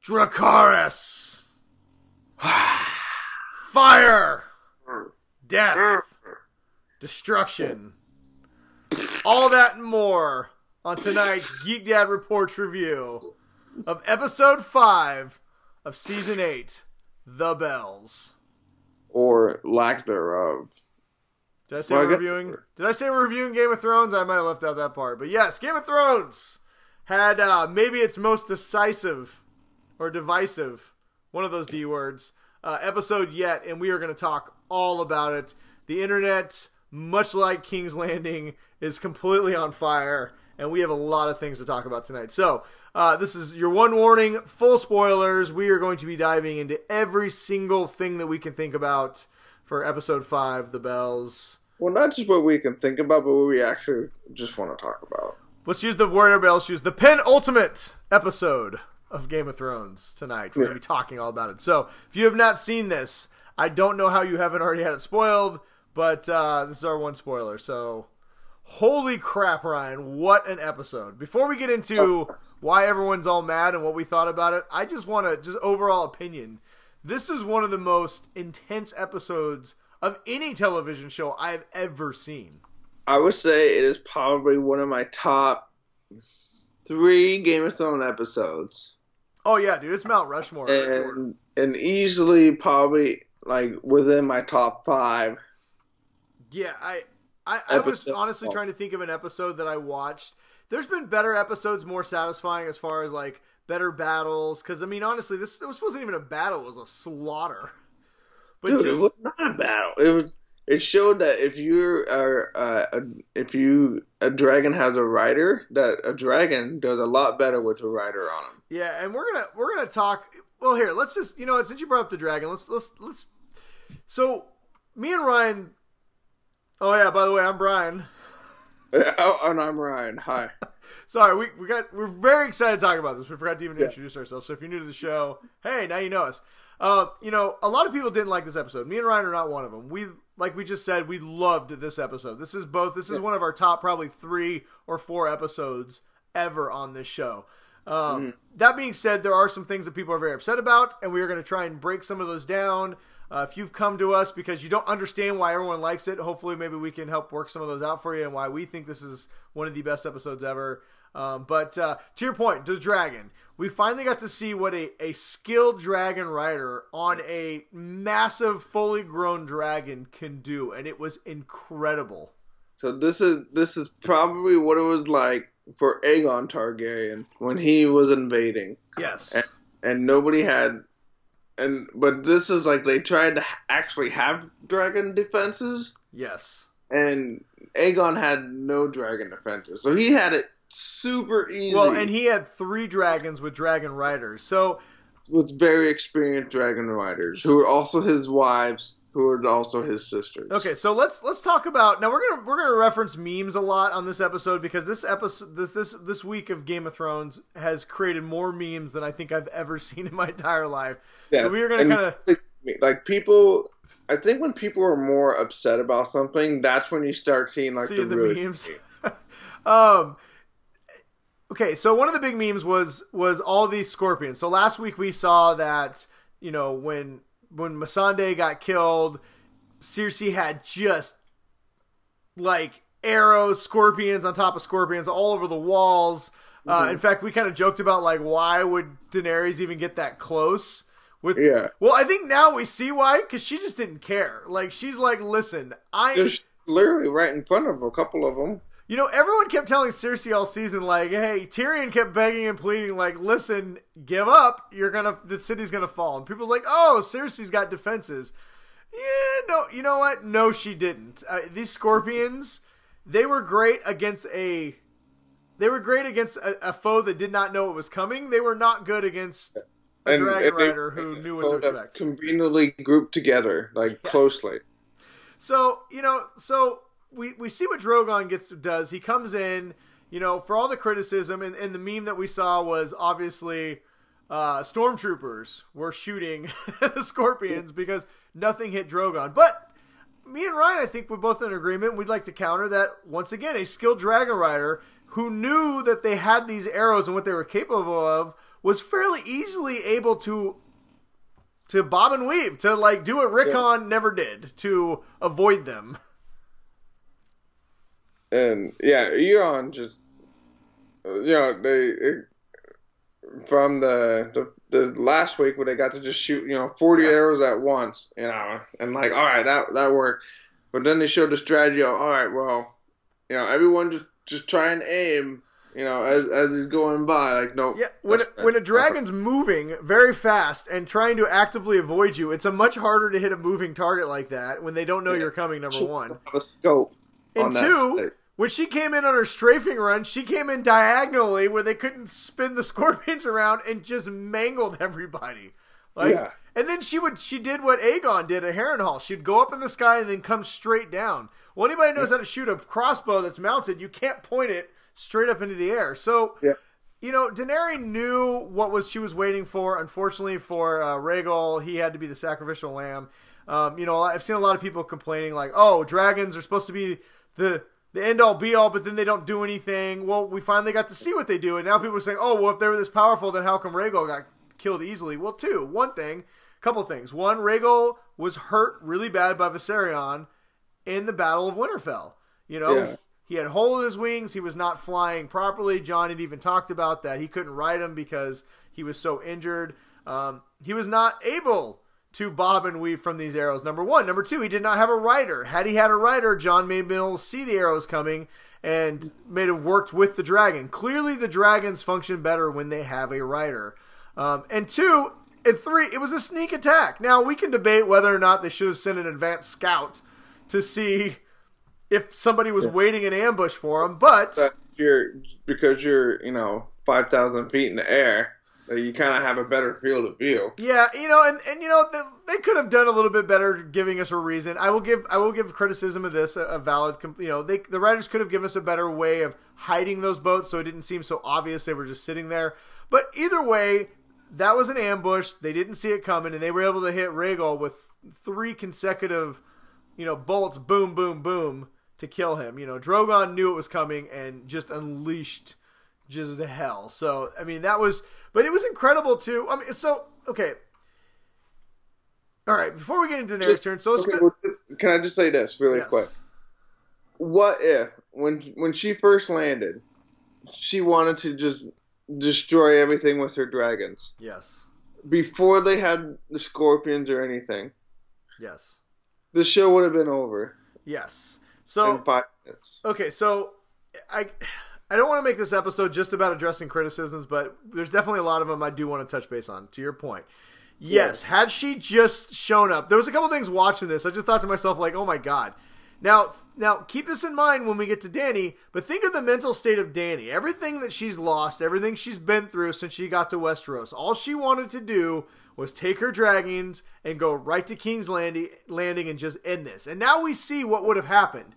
DRACARYS. Fire. Death. Destruction. All that and more on tonight's Geek Dad Reports review of Episode 5 of Season 8, The Bells. Or lack thereof. Did I say we're reviewing Game of Thrones? I might have left out that part. But yes, Game of Thrones had maybe its most decisive or divisive, one of those D words, episode yet, and we are going to talk all about it. The internet, much like King's Landing, is completely on fire, and we have a lot of things to talk about tonight. So, this is your one warning, full spoilers. We are going to be diving into every single thing that we can think about for episode 5, The Bells. Well, not just what we can think about, but what we actually just want to talk about. Let's use the word everybody else use. The penultimate episode of Game of Thrones tonight. We're going to be talking all about it. So, if you have not seen this, I don't know how you haven't already had it spoiled, but this is our one spoiler. So, holy crap, Ryan, what an episode. Before we get into why everyone's all mad and what we thought about it, I just want to, just overall opinion, this is one of the most intense episodes of any television show I've ever seen. I would say it is probably one of my top 3 Game of Thrones episodes. Oh yeah, dude, it's Mount Rushmore. And easily probably like within my top 5. Yeah, I was honestly trying to think of an episode that I watched. There's been better episodes, more satisfying as far as like better battles. Because I mean, honestly, this wasn't even a battle; it was a slaughter. But dude, it was not a battle. It showed that if a dragon has a rider, that a dragon does a lot better with a rider on him. Yeah, and we're gonna talk. Well, here, let's just since you brought up the dragon, let's. So, me and Ryan. Oh yeah, by the way, I'm Brian. Oh, and I'm Ryan. Hi. Sorry, we're very excited to talk about this. We forgot to even introduce ourselves. So if you're new to the show, hey, now you know us. A lot of people didn't like this episode. Me and Ryan are not one of them. Like we just said, we loved this episode. This is one of our top probably 3 or 4 episodes ever on this show. That being said, there are some things that people are very upset about, and we are going to try and break some of those down. If you've come to us because you don't understand why everyone likes it, hopefully maybe we can help work some of those out for you and why we think this is one of the best episodes ever. But to your point, the dragon. We finally got to see what a skilled dragon rider on a massive, fully grown dragon can do, and it was incredible. So this is probably what it was like for Aegon Targaryen when he was invading. Yes. And nobody had... But this is like they tried to actually have dragon defenses. Yes. And Aegon had no dragon defenses. So he had it super easy. Well, and he had 3 dragons with dragon riders. So with very experienced dragon riders who were also his wives, who were also his sisters. Okay, so let's talk about now. We're gonna reference memes a lot on this episode because this week of Game of Thrones has created more memes than I think I've ever seen in my entire life. Yeah, so we are gonna kind of like people. I think when people are more upset about something, that's when you start seeing the memes. Okay, so one of the big memes was all these scorpions. So last week we saw that when Missandei got killed, Cersei had just like arrows, scorpions on top of scorpions all over the walls. In fact, we kind of joked about like why would Daenerys even get that close? Well, I think now we see why, because she just didn't care. Like she's like, listen, just literally right in front of a couple of them. Everyone kept telling Cersei all season, like, hey, Tyrion kept begging and pleading, like, listen, give up, the city's gonna fall. And people's like, oh, Cersei's got defenses. Yeah, no, you know what? No, she didn't. These scorpions, they were great against a foe that did not know it was coming. They were not good against a dragon rider who knew what to expect. Conveniently grouped together, closely. So, We see what Drogon does. He comes in, for all the criticism, and the meme that we saw was obviously stormtroopers were shooting the scorpions because nothing hit Drogon. But me and Ryan, I think we're both in agreement. We'd like to counter that once again. A skilled dragon rider who knew that they had these arrows and what they were capable of was fairly easily able to bob and weave, to like do what Rickon never did, to avoid them. And yeah, Eon just, from the last week where they got to just shoot 40 arrows at once, and like, all right, that worked. But then they showed the strategy of, all right, well, everyone just try and aim, as he's going by, like, no. Yeah, when a dragon's moving very fast and trying to actively avoid you, it's a much harder to hit a moving target like that when they don't know you're coming. Number one, have a scope. And two, when she came in on her strafing run, she came in diagonally where they couldn't spin the scorpions around and just mangled everybody. And then she did what Aegon did at Harrenhal. She'd go up in the sky and then come straight down. Well, anybody knows how to shoot a crossbow that's mounted, you can't point it straight up into the air. So, Daenerys knew what she was waiting for. Unfortunately for Rhaegal, he had to be the sacrificial lamb. I've seen a lot of people complaining like, oh, dragons are supposed to be the end-all, be-all, but then they don't do anything. Well, we finally got to see what they do, and now people are saying, oh, well, if they were this powerful, then how come Rhaegal got killed easily? Well, couple things. One, Rhaegal was hurt really bad by Viserion in the Battle of Winterfell. He had a hole in his wings. He was not flying properly. Jon had even talked about that. He couldn't ride him because he was so injured. He was not able to bob and weave from these arrows, number one. Number two, he did not have a rider. Had he had a rider, Jon may have been able to see the arrows coming and may have worked with the dragon. Clearly, the dragons function better when they have a rider. And two, and three, it was a sneak attack. Now, we can debate whether or not they should have sent an advanced scout to see if somebody was waiting in ambush for them, but because you're 5,000 feet in the air, you kind of have a better field of view. Yeah, they could have done a little bit better giving us a reason. I will give criticism of this a valid. The writers could have given us a better way of hiding those boats so it didn't seem so obvious they were just sitting there. But either way, that was an ambush. They didn't see it coming, and they were able to hit Rhaegal with 3 consecutive, bolts, boom, boom, boom, to kill him. Drogon knew it was coming and just unleashed just hell. So, but it was incredible too. Okay. All right, before we get into Daenerys' turn, can I just say this really quick? What if, when she first landed, she wanted to just destroy everything with her dragons? Yes. Before they had the scorpions or anything. Yes. The show would have been over. Yes. So, in 5 minutes. Okay, so I don't want to make this episode just about addressing criticisms, but there's definitely a lot of them I do want to touch base on, to your point. Yes, had she just shown up, there was a couple things watching this. I just thought to myself, like, oh my God. Now keep this in mind when we get to Dany, but think of the mental state of Dany. Everything that she's lost, everything she's been through since she got to Westeros, all she wanted to do was take her dragons and go right to King's Landing and just end this. And now we see what would have happened.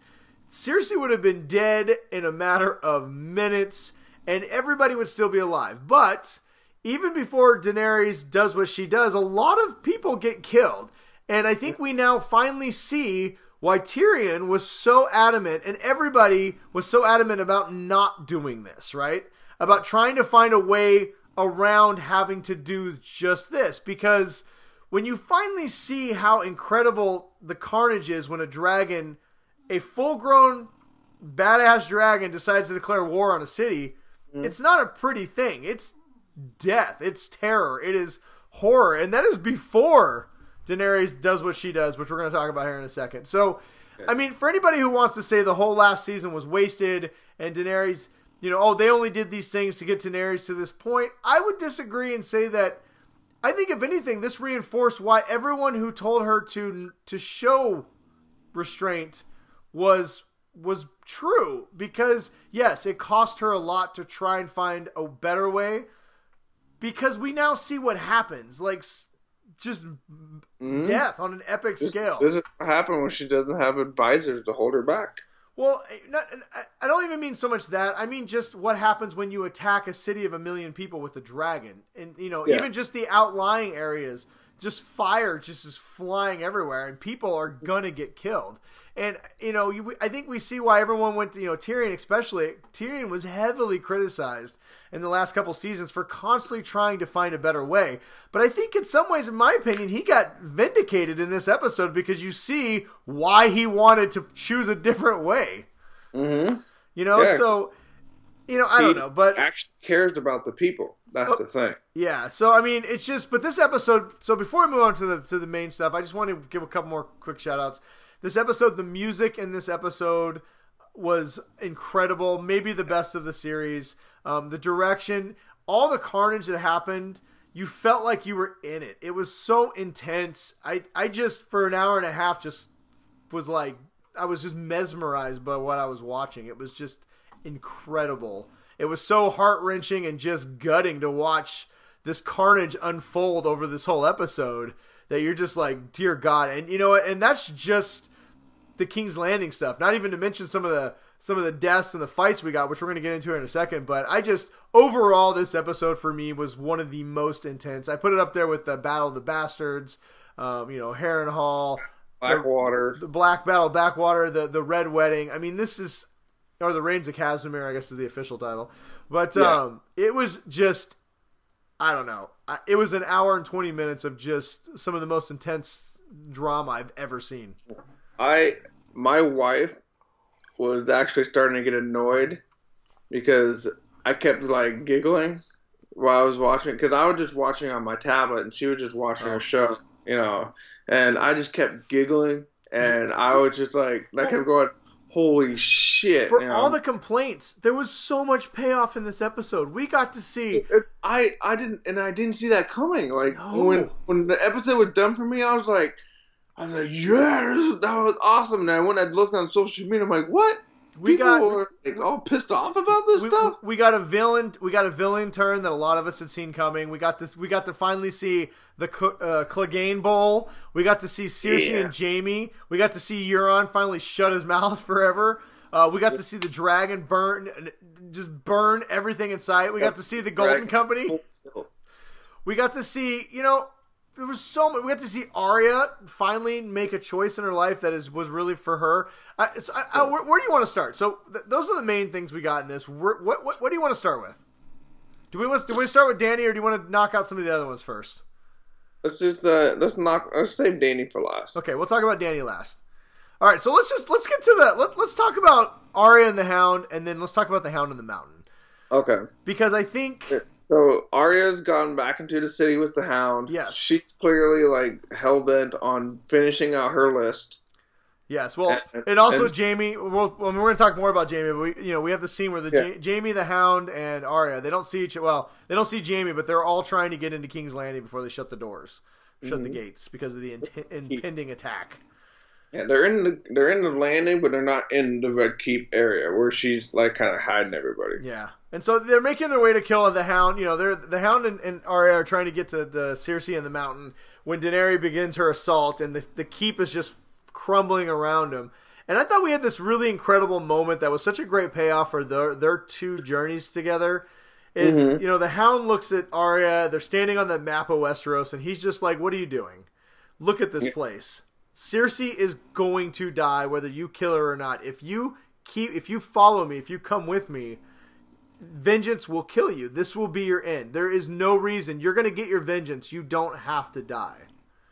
Cersei would have been dead in a matter of minutes, and everybody would still be alive. But even before Daenerys does what she does, a lot of people get killed. And I think we now finally see why Tyrion was so adamant, and everybody was so adamant about not doing this, right? About trying to find a way around having to do just this. Because when you finally see how incredible the carnage is when a full-grown badass dragon decides to declare war on a city, it's not a pretty thing. It's death. It's terror. It is horror. And that is before Daenerys does what she does, which we're going to talk about here in a second. So, for anybody who wants to say the whole last season was wasted and Daenerys, they only did these things to get Daenerys to this point, I would disagree and say that I think, if anything, this reinforced why everyone who told her to show restraint was true. Because, yes, it cost her a lot to try and find a better way, because we now see what happens. Like, just death on an epic scale. This doesn't happen when she doesn't have advisors to hold her back. Well, I don't even mean so much that. I mean just what happens when you attack a city of 1 million people with a dragon. And, even just the outlying areas just fire just is flying everywhere, and people are gonna get killed. And I think we see why everyone went to Tyrion, especially. Tyrion was heavily criticized in the last couple seasons for constantly trying to find a better way. But I think in some ways, in my opinion, he got vindicated in this episode because you see why he wanted to choose a different way. Mm-hmm. So I don't know, but actually cares about the people. That's the thing. Yeah. So I mean, it's just. But this episode. So before we move on to the main stuff, I just want to give a couple more quick shout outs. This episode, the music in this episode was incredible. Maybe the best of the series. The direction, all the carnage that happened, you felt like you were in it. It was so intense. I just, for an hour and a half, just was like, I was just mesmerized by what I was watching. It was just incredible. It was so heart-wrenching and just gutting to watch this carnage unfold over this whole episode that you're just like, dear God. And and that's just the King's Landing stuff. Not even to mention some of the deaths and the fights we got, which we're going to get into in a second. But overall, this episode for me was one of the most intense. I put it up there with the Battle of the Bastards, Harrenhal, Blackwater, the Black Battle, Blackwater, the Red Wedding. I mean, or the Reigns of Casimir, I guess is the official title. But it was just, I don't know. It was an hour and 20 minutes of just some of the most intense drama I've ever seen. My wife was actually starting to get annoyed because I kept like giggling while I was watching, because I was just watching on my tablet and she was just watching her show, and I just kept giggling and I was just like, I kept going, holy shit. For all the complaints, there was so much payoff in this episode. We got to see. I didn't see that coming. Like, when the episode was done for me, I was like, yeah, that was awesome. And when I looked on social media, I'm like, what? People were like, all pissed off about this stuff. We got a villain turn that a lot of us had seen coming. We got to finally see the Clegane Bowl. We got to see Cersei and Jaime. We got to see Euron finally shut his mouth forever. We got to see the dragon burn everything in sight. We got to see the Golden Company. We got to see, there was so much. We got to see Arya finally make a choice in her life that was really for her. Where do you want to start? So those are the main things we got in this. What do you want to start with? Do we start with Dany, or do you want to knock out some of the other ones first? Let's just let's save Dany for last. Okay, we'll talk about Dany last. All right, so let's get to let's talk about Arya and the Hound, and then let's talk about the Hound and the Mountain. Okay. Because I think. So Arya's gone back into the city with the Hound. Yes. She's clearly like hell-bent on finishing out her list. Yes. Well, and also Jaime. Well, we're going to talk more about Jaime, but we have the scene where Jaime, the Hound, and Arya, they don't see they don't see Jaime, but they're all trying to get into King's Landing before they shut the doors, shut the gates because of the impending attack. Yeah, they're in the landing, but they're not in the Red Keep area where she's like kind of hiding everybody. Yeah, and so they're making their way to kill the Hound. The Hound and Arya are trying to get to the Cersei and the Mountain when Daenerys begins her assault, and the Keep is just crumbling around them. And I thought we had this really incredible moment that was such a great payoff for their two journeys together. Is the Hound looks at Arya, they're standing on the map of Westeros, and he's just like, "What are you doing? Look at this place. Cersei is going to die whether you kill her or not. If you follow me, if you come with me, vengeance will kill you. This will be your end. There is no reason. You're going to get your vengeance. You don't have to die."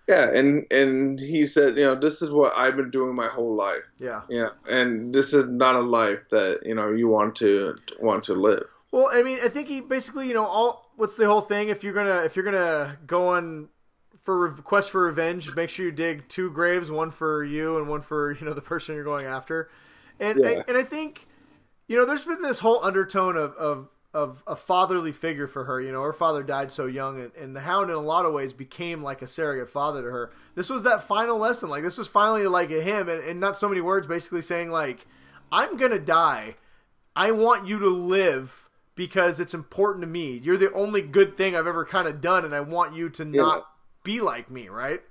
Yeah, and he said, this is what I've been doing my whole life. Yeah. Yeah, and this is not a life that, you want to live. Well, I mean, I think he basically, what's the whole thing? If you're gonna go on for quest for revenge, make sure you dig 2 graves, one for you and one for the person you're going after. And I think there's been this whole undertone of a fatherly figure for her. Her father died so young, and the Hound in a lot of ways became like a surrogate father to her. This was that final lesson. Like, this was finally like him, and not so many words, basically saying like, "I'm gonna die. I want you to live because it's important to me. You're the only good thing I've ever kind of done, and I want you to not be like me," right?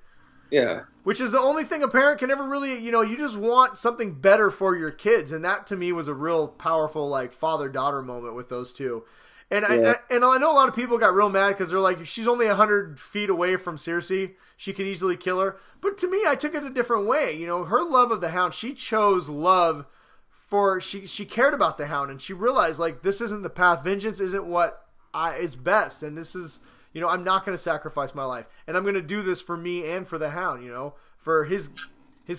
Yeah. Which is the only thing a parent can ever really, you just want something better for your kids. And that to me was a real powerful, like, father-daughter moment with those two. And I know a lot of people got real mad because they're like, she's only 100 feet away from Cersei. She could easily kill her. But to me, I took it a different way. You know, her love of the Hound, she chose love for, she cared about the Hound, and she realized, like, this isn't the path. Vengeance isn't what is best. And this is, you know, I'm not going to sacrifice my life. And I'm going to do this for me and for the Hound, you know, for his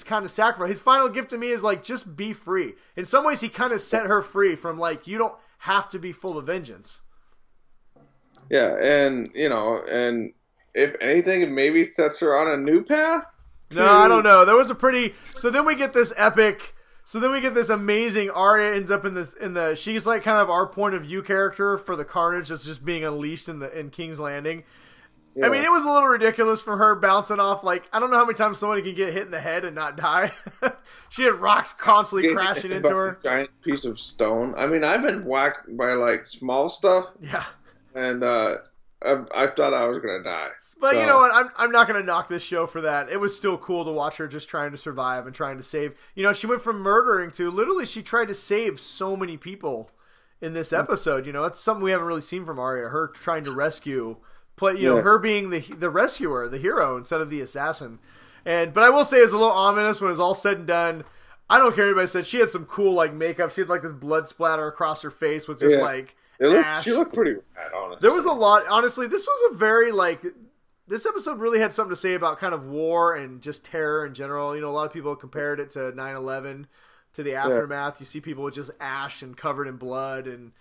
kind of sacrifice. His final gift to me is, like, just be free. In some ways, he kind of set her free from, like, you don't have to be full of vengeance. Yeah, and, you know, and if anything, it maybe sets her on a new path. No, I don't know. There was a pretty... So then we get this epic... So then we get this amazing... Arya ends up in the... She's like kind of our point of view character for the carnage that's just being unleashed in King's Landing. Yeah. I mean, it was a little ridiculous for her bouncing off, like, I don't know how many times somebody can get hit in the head and not die. She had rocks constantly crashing into her. A giant piece of stone. I mean, I've been whacked by, like, small stuff. Yeah. And I thought I was going to die. But so, you know what? I'm not going to knock this show for that. It was still cool to watch her just trying to survive and trying to save. You know, she went from murdering to literally she tried to save so many people in this episode. You know, it's something we haven't really seen from Arya. Her trying to rescue... her being the rescuer, the hero, instead of the assassin. But I will say it's a little ominous when it's all said and done. I don't care what anybody said. She had some cool, like, makeup. She had, like, this blood splatter across her face with just, like, ash. She looked pretty bad, honestly. There was a lot. Honestly, this was a very, like... This episode really had something to say about kind of war and just terror in general. You know, a lot of people compared it to 9/11, to the aftermath. Yeah. You see people with just ash and covered in blood and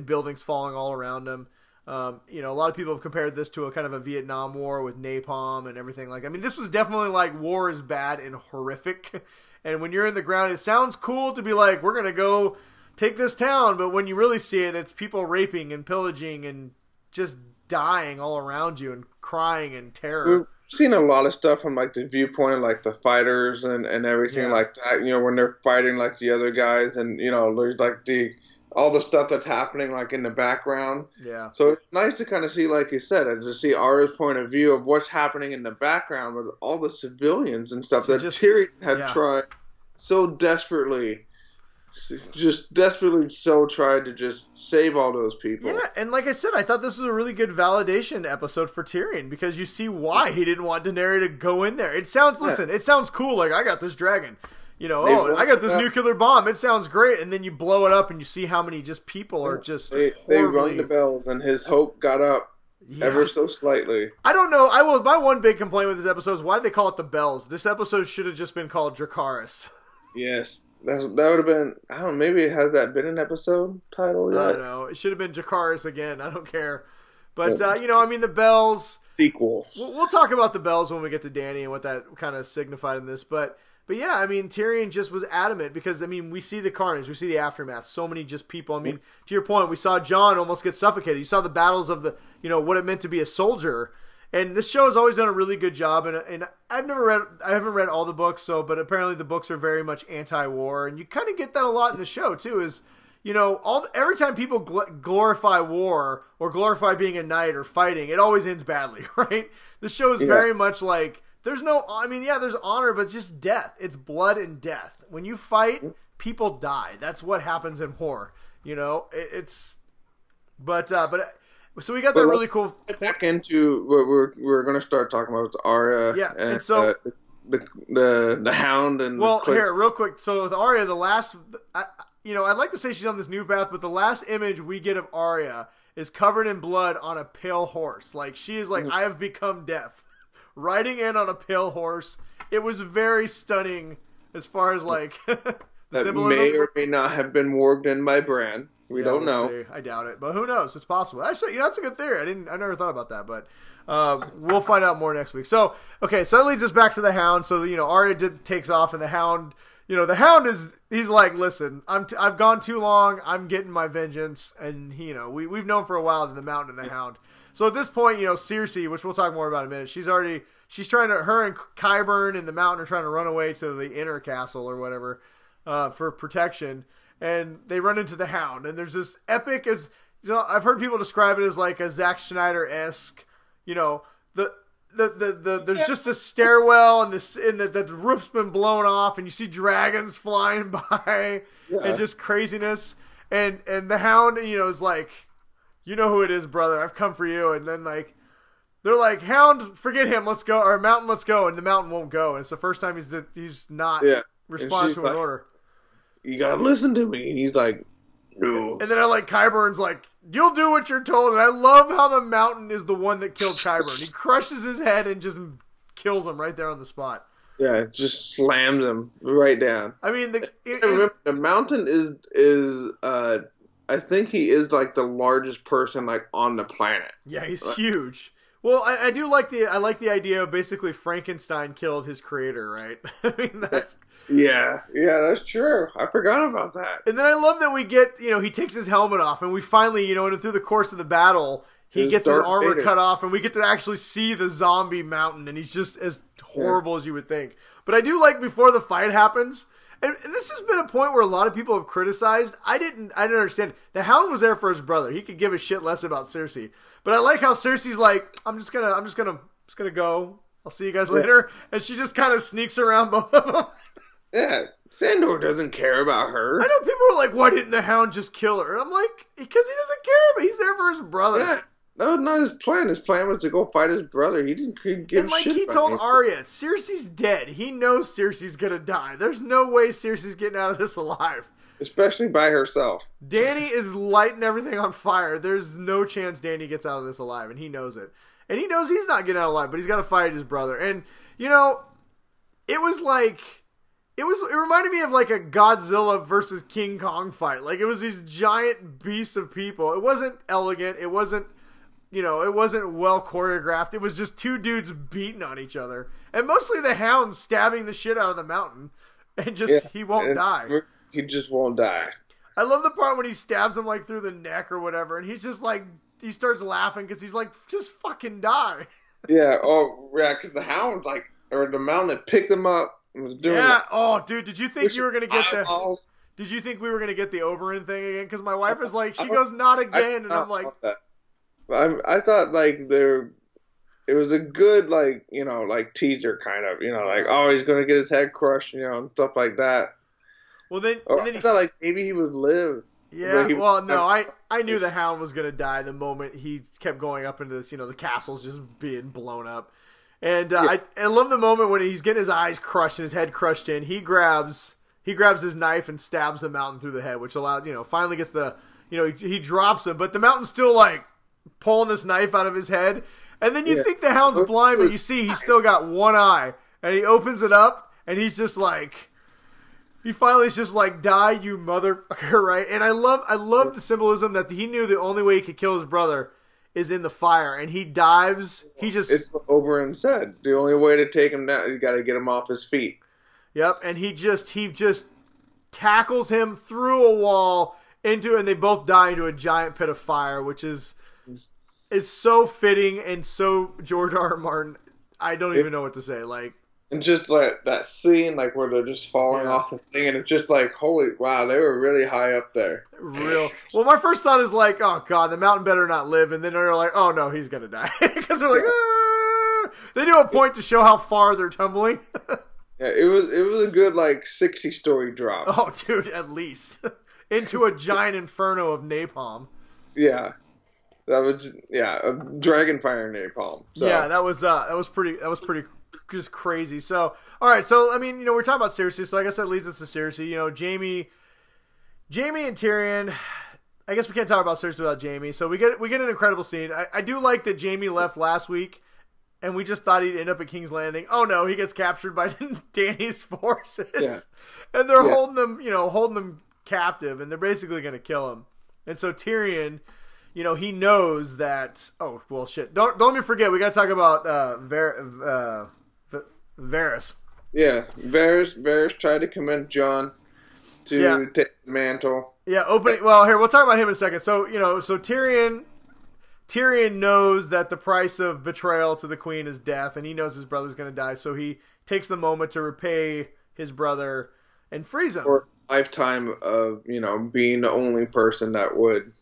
buildings falling all around them. You know, a lot of people have compared this to a kind of a Vietnam War with napalm and everything. Like, I mean, this was definitely like war is bad and horrific. And when you're in the ground, it sounds cool to be like, we're going to go take this town. But when you really see it, it's people raping and pillaging and just dying all around you and crying in terror. We've seen a lot of stuff from, like, the viewpoint of, like, the fighters and everything like that. You know, when they're fighting, like, the other guys and, you know, there's, like, all the stuff that's happening, like, in the background. Yeah. So it's nice to kind of see, like you said, and to see Arya's point of view of what's happening in the background with all the civilians and stuff that Tyrion had tried so desperately, tried to just save all those people. Yeah, and like I said, I thought this was a really good validation episode for Tyrion because you see why he didn't want Daenerys to go in there. It sounds, listen, it sounds cool, like, I got this dragon. You know, I got this nuclear bomb. It sounds great. And then you blow it up and you see how many just people are just They rung the bells and his hope got up ever so slightly. I don't know. My one big complaint with this episode is why did they call it the bells? This episode should have just been called DRACARYS. Yes. That would have been, I don't know, maybe has that been an episode title yet? I don't know. It should have been DRACARYS again. I don't care. But, you know, I mean, the bells. Sequel. We'll talk about the bells when we get to Dany and what that kind of signified in this. But yeah, I mean, Tyrion just was adamant because, I mean, we see the carnage, we see the aftermath, so many just people. I mean, to your point, we saw Jon almost get suffocated. You saw the battles of you know, what it meant to be a soldier. And this show has always done a really good job. And I haven't read all the books, but apparently the books are very much anti-war. And you kind of get that a lot in the show too, is, you know, every time people glorify war or glorify being a knight or fighting, it always ends badly, right? The show is very much like, there's honor, but it's just death. It's blood and death. When you fight, people die. That's what happens in war. You know, so we got that really cool. Back into what we're going to start talking about Arya. Yeah, and so the Hound and here, real quick. So with Arya, the last, you know, I'd like to say she's on this new path, but the last image we get of Arya is covered in blood on a pale horse. Like, she is like, I have become death. Riding in on a pale horse. It was very stunning as far as, like, the that symbolism. May or may not have been warged in by Bran. We don't know. See. I doubt it, but who knows? It's possible. Actually, you know, that's a good theory. I never thought about that, but we'll find out more next week. So, okay, so that leads us back to the Hound. So, you know, Arya takes off, and the Hound, you know, the Hound he's like, listen, I've gone too long. I'm getting my vengeance, and you know, we've known for a while that the Mountain and the Hound. So at this point, you know, Cersei, which we'll talk more about in a minute, she's trying to, her and Qyburn and the Mountain are trying to run away to the inner castle or whatever for protection. And they run into the Hound. And there's this epic, you know, I've heard people describe it as like a Zack Snyder-esque, you know, there's just a stairwell and the roof's been blown off and you see dragons flying by and just craziness. And the Hound, you know, is like, you know who it is, brother. I've come for you. And then like they're like, Hound, forget him, let's go, or Mountain, let's go, and the Mountain won't go. And it's the first time he's not responding to an order. You gotta listen to me. And he's like, no. And then I like Qyburn's like, you'll do what you're told. And I love how the Mountain is the one that killed Qyburn. He crushes his head and just kills him right there on the spot. Yeah, just slams him right down. I mean, the Mountain is I think he is like the largest person like on the planet. Yeah, he's huge. Well, I do like the idea of basically Frankenstein killed his creator, right? I mean, that's yeah, that's true. I forgot about that. And then I love that we get, he takes his helmet off, and we finally, and through the course of the battle, he gets his armor cut off, and we get to actually see the zombie Mountain, and he's just as horrible as you would think. But I do like before the fight happens, and this has been a point where a lot of people have criticized. I didn't understand. The Hound was there for his brother. He could give a shit less about Cersei. But I like how Cersei's like, I'm just gonna go. I'll see you guys later. And she just kind of sneaks around both of them. Yeah, Sandor doesn't care about her. I know people are like, why didn't the Hound just kill her? And I'm like, because he doesn't care, but he's there for his brother. Yeah. No, not his plan. His plan was to go fight his brother. He didn't give and like shit he about told anything. Arya, Cersei's dead. He knows Cersei's gonna die. There's no way Cersei's getting out of this alive. Especially by herself. Dany is lighting everything on fire. There's no chance Dany gets out of this alive, and he knows it. And he knows he's not getting out alive, but he's got to fight his brother. And, it was like... It reminded me of like a Godzilla versus King Kong fight. Like, it was these giant beasts of people. It wasn't elegant. It wasn't... it wasn't well choreographed. It was just two dudes beating on each other. And mostly the Hound stabbing the shit out of the Mountain. And he won't die. He just won't die. I love the part when he stabs him like through the neck or whatever. And he's just like, he starts laughing because he's like, just fucking die. Yeah. Oh, yeah. Because the Hound, or the Mountain had picked him up and was doing Oh, dude. Did you think you were going to get Did you think we were going to get the Oberyn thing again? Because my wife is like, she goes, not again. And I'm like... I thought it was a good teaser kind of, he's gonna get his head crushed, and stuff like that. Well then, I thought maybe he would live. Yeah, I knew the Hound was gonna die the moment he kept going up into this, the castle's just being blown up. And I love the moment when he's getting his eyes crushed and his head crushed in. He grabs his knife and stabs the Mountain through the head, which allows finally gets the he drops him, but the Mountain's still like pulling this knife out of his head, and then you think the Hound's blind, but you see he's still got one eye, and he opens it up, and he's just like, he finally is just like, die, you motherfucker, right? And I love the symbolism that he knew the only way he could kill his brother is in the fire, and he dives. It's what Oberyn said. The only way to take him down, you got to get him off his feet. Yep, and he just tackles him through a wall and they both die into a giant pit of fire, which is. It's so fitting and so George R. R. Martin. I don't even know what to say. And just that scene, where they're just falling off the thing, and it's just like, holy wow, they were really high up there. Well, my first thought is like, oh god, the Mountain better not live, and then they're like, oh no, he's gonna die because they're like, ah! They do a point to show how far they're tumbling. Yeah, it was a good 60-story drop. Oh, dude, at least into a giant inferno of napalm. Yeah. That was a Dragonfire napalm. So. Yeah, that was pretty just crazy. So all right, so I mean, we're talking about Cersei, so I guess that leads us to Cersei. Jaime and Tyrion. I guess we can't talk about Cersei without Jaime. So we get an incredible scene. I do like that Jaime left last week, and we just thought he'd end up at King's Landing. Oh no, he gets captured by Dany's forces, and they're holding them captive, and they're basically going to kill him. And so Tyrion. He knows that. Oh well, shit! Don't let me forget. We got to talk about Varys. Yeah, Varys tried to convince Jon to take the mantle. Yeah, opening. Well, here we'll talk about him in a second. So so Tyrion knows that the price of betrayal to the Queen is death, and he knows his brother's going to die. So he takes the moment to repay his brother and frees him. For a lifetime of being the only person that would.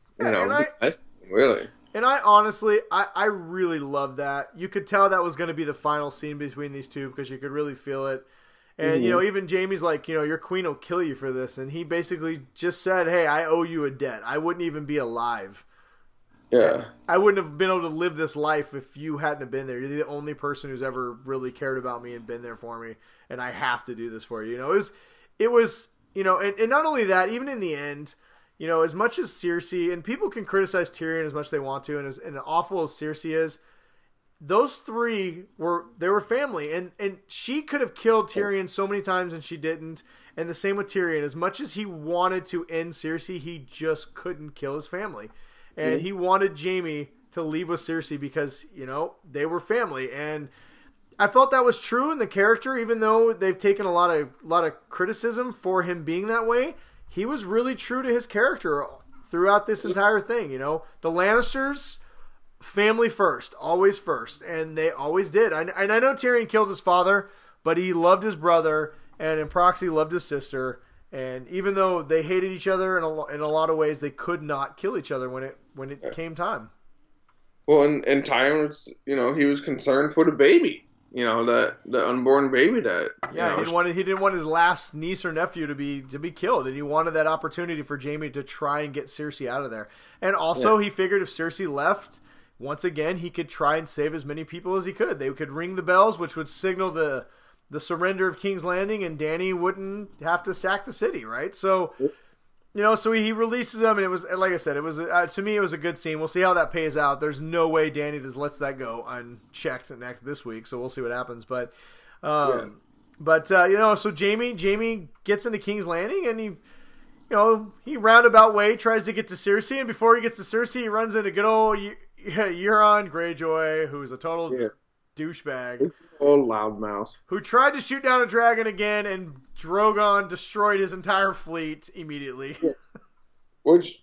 Really. And I honestly, I really love that. You could tell that was going to be the final scene between these two because you could really feel it. And, even Jaime's like, your queen will kill you for this. And he basically just said, hey, I owe you a debt. I wouldn't even be alive Yeah. I wouldn't have been able to live this life if you hadn't have been there. You're the only person who's ever really cared about me and been there for me, and I have to do this for you. It was, and not only that, even in the end, as much as Cersei, and people can criticize Tyrion as much as they want to, and as awful as Cersei is, those three were family, and she could have killed Tyrion so many times and she didn't. And the same with Tyrion. As much as he wanted to end Cersei, he just couldn't kill his family. And he wanted Jaime to leave with Cersei because, they were family. And I felt that was true in the character, even though they've taken a lot of criticism for him being that way. He was really true to his character throughout this entire thing. The Lannisters, family first, always first. And they always did. And I know Tyrion killed his father, but he loved his brother, and in proxy loved his sister. And even though they hated each other in a lot of ways, they could not kill each other when it came time. Well, and Tyrion was, he was concerned for the baby, the unborn baby that. Yeah, he didn't want his last niece or nephew to be killed, and he wanted that opportunity for Jaime to try and get Cersei out of there. And also, he figured if Cersei left, once again, he could try and save as many people as he could. They could ring the bells, which would signal the surrender of King's Landing, and Dany wouldn't have to sack the city, right? So, so he releases them, and it was, like I said, it was to me, it was a good scene. We'll see how that pays out. There's no way Dany just lets that go unchecked this week, so we'll see what happens. But, so Jaime gets into King's Landing, and he roundabout way tries to get to Cersei, and before he gets to Cersei, he runs into good old Euron Greyjoy, who's a total douchebag. Old loudmouth. Who tried to shoot down a dragon again, and Drogon destroyed his entire fleet immediately. Yes. Which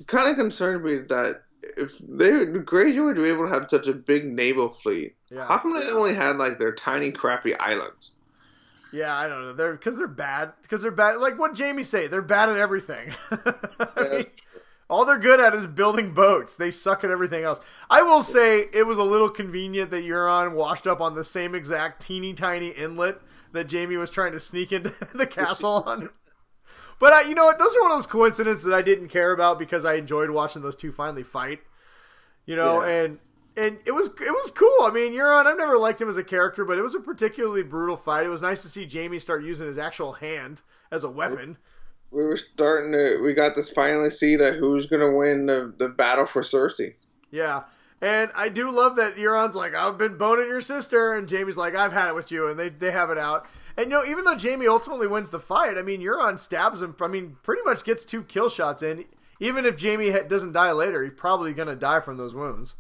kind of concerned me that if the Greyjoy were able to have such a big naval fleet, how come they only had their tiny crappy islands? Yeah, I don't know. Because they're bad. Like what Jaime say, they're bad at everything. All they're good at is building boats. They suck at everything else. I will say it was a little convenient that Euron washed up on the same exact teeny tiny inlet that Jaime was trying to sneak into the castle on. But you know what? Those are one of those coincidences that I didn't care about because I enjoyed watching those two finally fight. And it was cool. I mean, Euron, I've never liked him as a character, but it was a particularly brutal fight. It was nice to see Jaime start using his actual hand as a weapon. We got this finally see that who's going to win the battle for Cersei. Yeah. And I do love that Euron's like, I've been boning your sister. And Jaime's like, I've had it with you. And they have it out. And, even though Jaime ultimately wins the fight, I mean, Euron stabs him. I mean, pretty much gets 2 kill shots in. Even if Jaime doesn't die later, he's probably going to die from those wounds.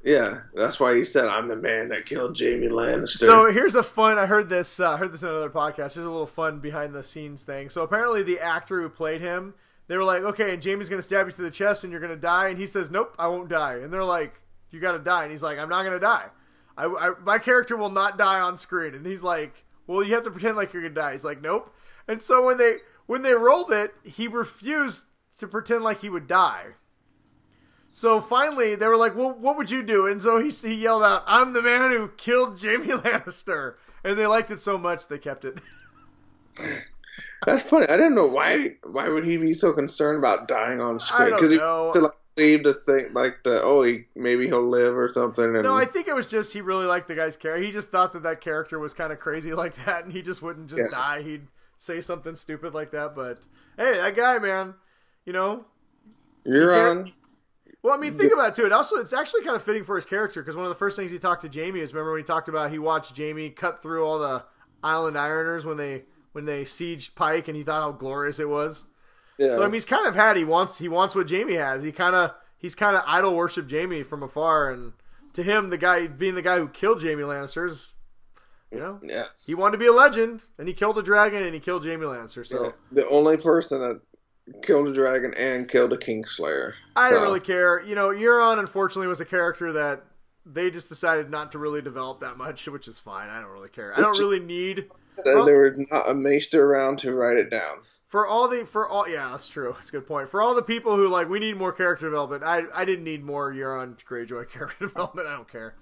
Yeah, that's why he said, I'm the man that killed Jaime Lannister. So here's a fun, I heard this in another podcast. Here's a little fun behind the scenes thing. So apparently the actor who played him, they were like, okay, and Jaime's going to stab you through the chest and you're going to die. And he says, nope, I won't die. And they're like, you got to die. And he's like, I'm not going to die. My character will not die on screen. And he's like, well, you have to pretend like you're going to die. He's like, nope. And so when they rolled it, he refused to pretend like he would die. So finally, they were like, well, what would you do? And so he yelled out, I'm the man who killed Jaime Lannister. And they liked it so much, they kept it. That's funny. I didn't know why would he be so concerned about dying on screen? I don't know. Because he believed to think, maybe he'll live or something. No, I think it was just he really liked the guy's character. He just thought that character was kind of crazy like that, and he just wouldn't just die. He'd say something stupid like that. But, hey, that guy, man, You're on... Well, I mean, think about it, too. It's actually kind of fitting for his character, because one of the first things he talked to Jaime is, remember when he talked about he watched Jaime cut through all the Island Ironers when they sieged Pike, and he thought how glorious it was. Yeah. So, I mean, he's kind of he wants what Jaime has. He's kind of idol worship Jaime from afar, and to him, being the guy who killed Jaime Lannister is, he wanted to be a legend, and he killed a dragon, and he killed Jaime Lannister. So the only person that killed a dragon and killed a Kingslayer. I don't really care. Euron, unfortunately, was a character that they just decided not to really develop that much, which is fine. I don't really care. I don't really need... There was not a maester around to write it down. Yeah, that's true. That's a good point. For all the people who we need more character development, I didn't need more Euron Greyjoy character development. I don't care.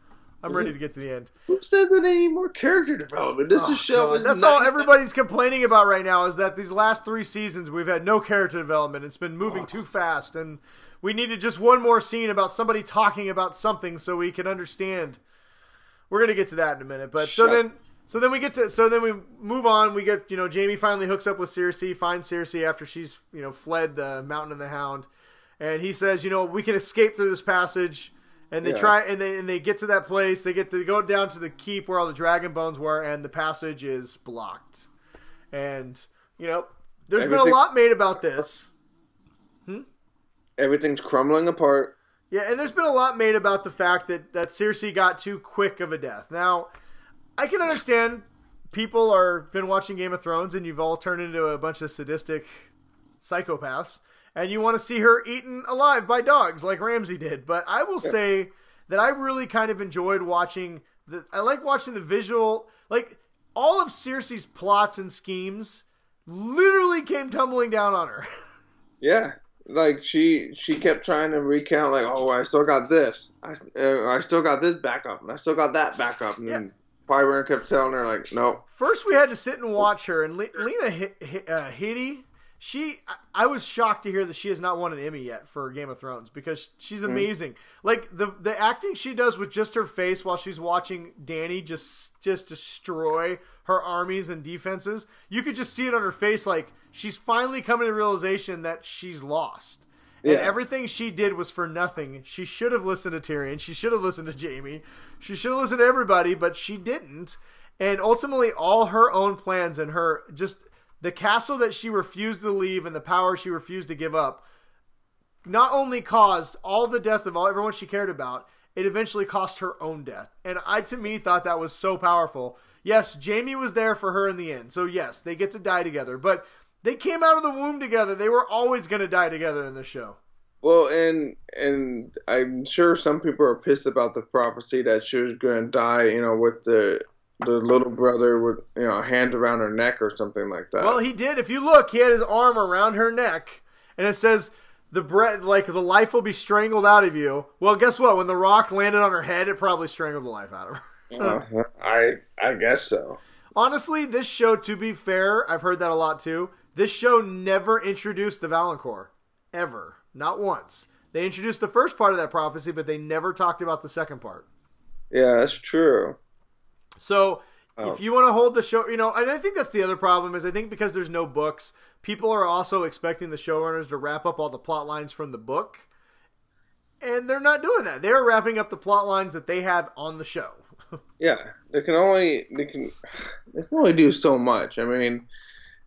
I'm ready to get to the end. Who said that they need more character development? This show is... That's all everybody's complaining about right now, is that these last 3 seasons we've had no character development. It's been moving too fast, and we needed just one more scene about somebody talking about something so we can understand. We're going to get to that in a minute. But so then we move on. We get, Jamie finally hooks up with Cersei, finds Cersei after she's, fled the Mountain and the Hound. And he says, we can escape through this passage. And they try, and they get to that place. They get to go down to the keep where all the dragon bones were, and the passage is blocked. And, there's been a lot made about this. Everything's crumbling apart. Yeah, and there's been a lot made about the fact that Cersei got too quick of a death. Now, I can understand people are been watching Game of Thrones and you've all turned into a bunch of sadistic psychopaths and you want to see her eaten alive by dogs like Ramsay did. But I will say that I really kind of enjoyed watching I like watching the visual, like all of Cersei's plots and schemes literally came tumbling down on her. Yeah. Like she kept trying to recount, like, oh, I still got this, I still got this backup, and I still got that backup, and then Pyburn kept telling her, like, no. First, we had to sit and watch her, and Lena Headey, I was shocked to hear that she has not won an Emmy yet for Game of Thrones because she's amazing. Like the acting she does with just her face while she's watching Dany just destroy her armies and defenses. You could just see it on her face, like she's finally coming to the realization that she's lost. And everything she did was for nothing. She should have listened to Tyrion. She should have listened to Jaime. She should have listened to everybody, but she didn't. And ultimately, all her own plans and her just the castle that she refused to leave and the power she refused to give up not only caused all the death of everyone she cared about, it eventually cost her own death. And I, to me, thought that was so powerful. Yes, Jaime was there for her in the end. So yes, they get to die together. But they came out of the womb together. They were always going to die together in this show. Well, and I'm sure some people are pissed about the prophecy that she was going to die, with the little brother with, hands around her neck or something like that. Well, he did. If you look, he had his arm around her neck, and it says the life will be strangled out of you. Well, guess what? When the rock landed on her head, it probably strangled the life out of her. I guess so. Honestly, this show, to be fair, I've heard that a lot too. This show never introduced the Valancourt. Ever. Not once. They introduced the first part of that prophecy, but they never talked about the second part. Yeah, that's true. So, if you want to hold the show, and I think that's the other problem is I think because there's no books, people are also expecting the showrunners to wrap up all the plot lines from the book. And they're not doing that. They're wrapping up the plot lines that they have on the show. Yeah, they can only do so much. I mean,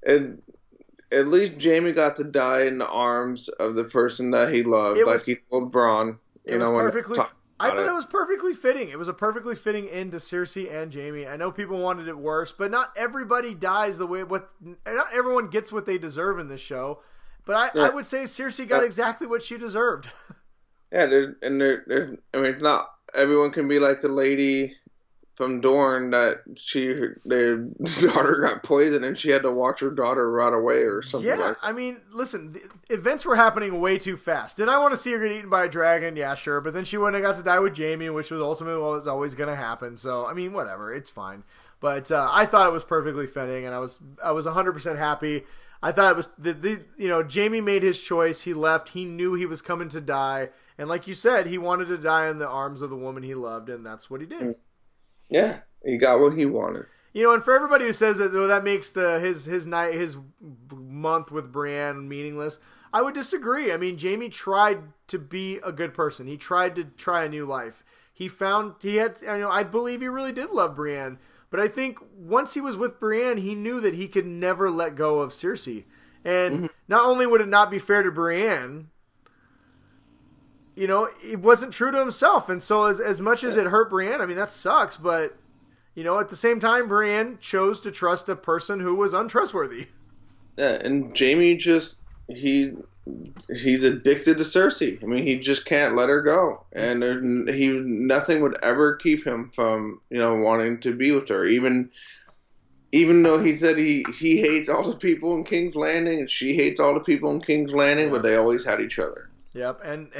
at least Jaime got to die in the arms of the person that he loved, he told Bronn. I thought it was perfectly fitting. It was a perfectly fitting end to Cersei and Jaime. I know people wanted it worse, but not everybody dies the way not everyone gets what they deserve in this show. But I would say Cersei got exactly what she deserved. Yeah, it's not everyone can be like the lady from Dorne that their daughter got poisoned and she had to watch her daughter rot away or something like that. Yeah, I mean, listen, the events were happening way too fast. Did I want to see her get eaten by a dragon? Yeah, sure. But then she wouldn't have got to die with Jaime, which was ultimately what was always going to happen. So, I mean, whatever. It's fine. But I thought it was perfectly fitting, and I was 100% happy. I thought it was, Jaime made his choice. He left. He knew he was coming to die. And like you said, he wanted to die in the arms of the woman he loved, and that's what he did. Yeah, he got what he wanted. And for everybody who says that that makes his month with Brienne meaningless, I would disagree. I mean, Jaime tried to be a good person. He tried to try a new life. I believe he really did love Brienne, but I think once he was with Brienne, he knew that he could never let go of Cersei. And not only would it not be fair to Brienne, it wasn't true to himself. And so as much as it hurt Brienne, I mean, that sucks. But, at the same time, Brienne chose to trust a person who was untrustworthy. Yeah, and Jaime he's addicted to Cersei. I mean, he just can't let her go. And nothing would ever keep him from, wanting to be with her. Even though he said he hates all the people in King's Landing and she hates all the people in King's Landing, but they always had each other. Yep, and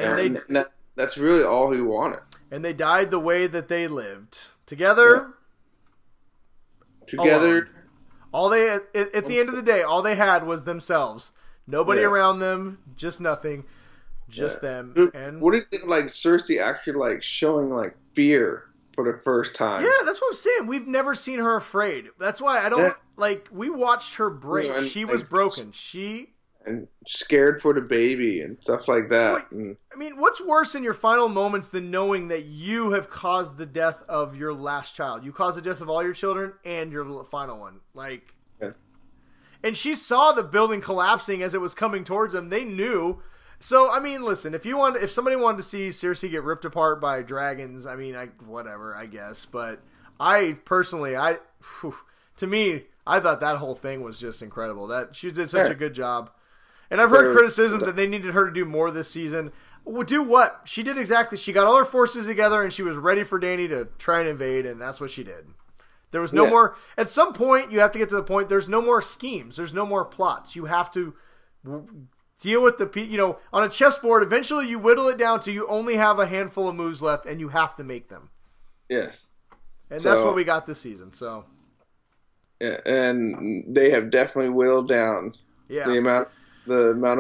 that's really all he wanted. And they died the way that they lived together. Together. All they at the end of the day, all they had was themselves. Nobody around them, just nothing. just them. Dude, And what do you think? Like Cersei actually like showing like fear for the first time. yeah, that's what I'm saying. We've never seen her afraid. That's why I don't like. We watched her break. And, she was broken. And scared for the baby and stuff like that. I mean, what's worse in your final moments than knowing that you have caused the death of your last child? You caused the death of all your children and your final one. Like, yes. And she saw the building collapsing as it was coming towards them. They knew. So, I mean, listen, if somebody wanted to see Cersei get ripped apart by dragons, I mean, whatever, I guess. But I personally, to me, I thought that whole thing was just incredible. That she did such a good job. And I've heard criticism that they needed her to do more this season. Well, do what? She did exactly. She got all her forces together, and she was ready for Dany to try and invade, and that's what she did. There was no more. At some point, you have to get to the point. There's no more schemes. There's no more plots. You have to deal with on a chessboard. Eventually, you whittle it down to you only have a handful of moves left, and you have to make them. Yes, and that's what we got this season. So, yeah, and they have definitely whittled down the amount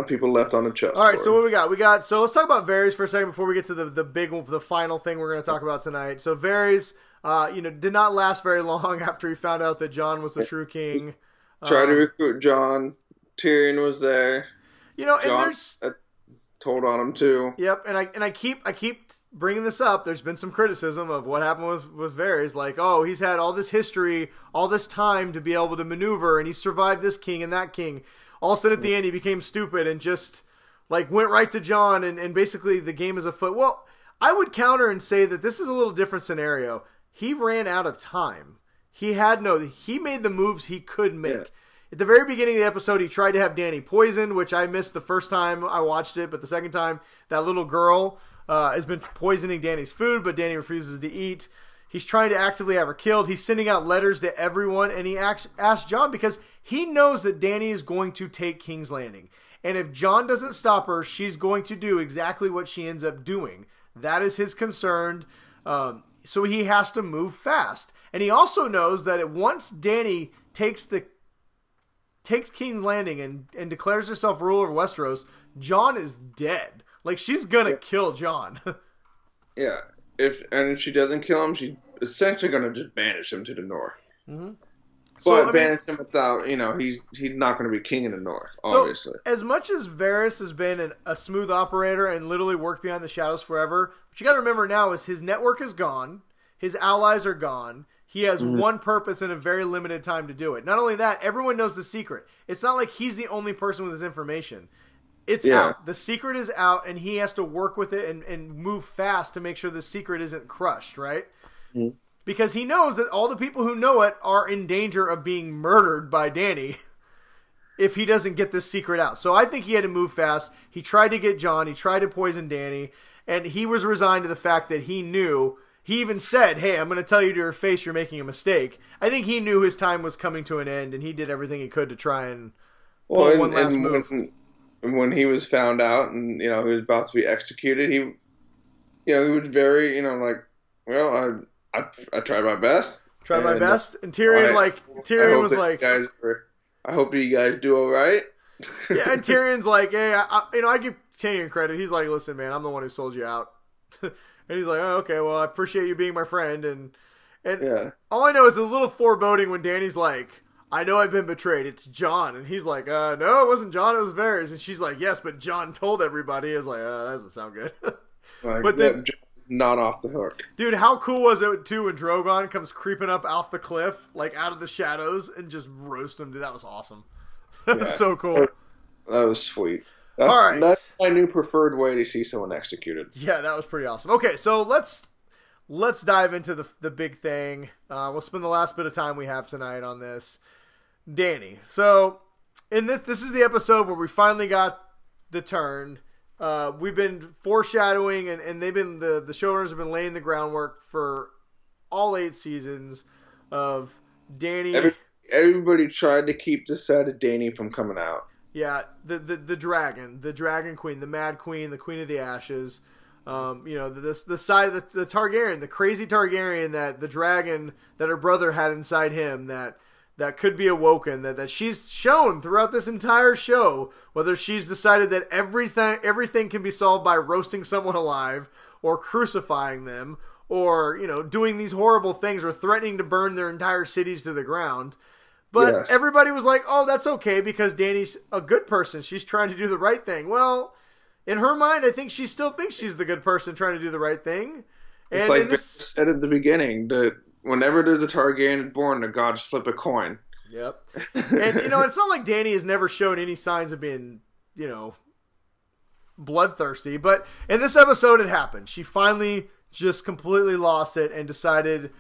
of people left on the chessboard. All right, so what we got? So let's talk about Varys for a second before we get to the final thing we're going to talk about tonight. So Varys, did not last very long after he found out that Jon was the true king. Tried to recruit Jon. Tyrion was there. And Jon there's told on him too. Yep, and I keep bringing this up. There's been some criticism of what happened with Varys, like, oh, he's had all this history, all this time to be able to maneuver, and he survived this king and that king. All of a sudden, at the end, he became stupid and just went right to Jon, and basically the game is afoot. Well, I would counter and say that this is a little different scenario. He ran out of time. He made the moves he could make. Yeah. At the very beginning of the episode, he tried to have Dany poisoned, which I missed the first time I watched it, but the second time, that little girl has been poisoning Dany's food, but Dany refuses to eat. He's trying to actively have her killed. He's sending out letters to everyone, and he asks Jon because he knows that Dany is going to take King's Landing. And if Jon doesn't stop her, she's going to do exactly what she ends up doing. That is his concern. So he has to move fast. And he also knows that once Dany takes King's Landing and declares herself ruler of Westeros, Jon is dead. Like, she's going to kill Jon. Yeah. If she doesn't kill him, she's essentially going to just banish him to the north. Mm-hmm. But banish him without, he's not going to be king in the north, obviously. So, as much as Varys has been a smooth operator and literally worked behind the shadows forever, what you got to remember now is his network is gone, his allies are gone, he has one purpose and a very limited time to do it. Not only that, everyone knows the secret. It's not like he's the only person with this information. It's out. The secret is out, and he has to work with it and move fast to make sure the secret isn't crushed, right? Mm-hmm. Because he knows that all the people who know it are in danger of being murdered by Dany if he doesn't get this secret out. So I think he had to move fast. He tried to get Jon. He tried to poison Dany. And he was resigned to the fact that he knew. He even said, hey, I'm going to tell you to your face you're making a mistake. I think he knew his time was coming to an end, and he did everything he could to try and pull one last move. When he was found out and, he was about to be executed, he was very, I tried my best. And Tyrion, I hope you guys do all right. Yeah, and Tyrion's like, hey, I give Tyrion credit. He's like, listen, man, I'm the one who sold you out. And he's like, oh, okay, well, I appreciate you being my friend. And all I know is a little foreboding when Dany's like, I know I've been betrayed. It's Jon. And he's like, no, it wasn't Jon. It was Varys. And she's like, yes, but Jon told everybody. I was like, that doesn't sound good. But then, not off the hook. Dude, how cool was it, too, when Drogon comes creeping up off the cliff, out of the shadows, and just roast him? Dude, that was awesome. That was so cool. That was sweet. All right. That's my new preferred way to see someone executed. Yeah, that was pretty awesome. Okay, so let's dive into the big thing. We'll spend the last bit of time we have tonight on this. Dany. So, in this is the episode where we finally got the turn. We've been foreshadowing, and they've been the showrunners have been laying the groundwork for all 8 seasons of Dany. Everybody tried to keep the side of Dany from coming out. Yeah, the dragon queen, the mad queen, the queen of the ashes. The side of the Targaryen, the crazy Targaryen that the dragon that her brother had inside him that that could be awoken, that she's shown throughout this entire show, whether she's decided that everything can be solved by roasting someone alive or crucifying them or, doing these horrible things or threatening to burn their entire cities to the ground. But everybody was like, oh, that's okay because Dany's a good person. She's trying to do the right thing. Well, in her mind, I think she still thinks she's the good person trying to do the right thing. It's like Vic said at the beginning, that whenever there's a Targaryen born, the gods flip a coin. Yep. And, it's not like Dany has never shown any signs of being, bloodthirsty. But in this episode, it happened. She finally just completely lost it and decided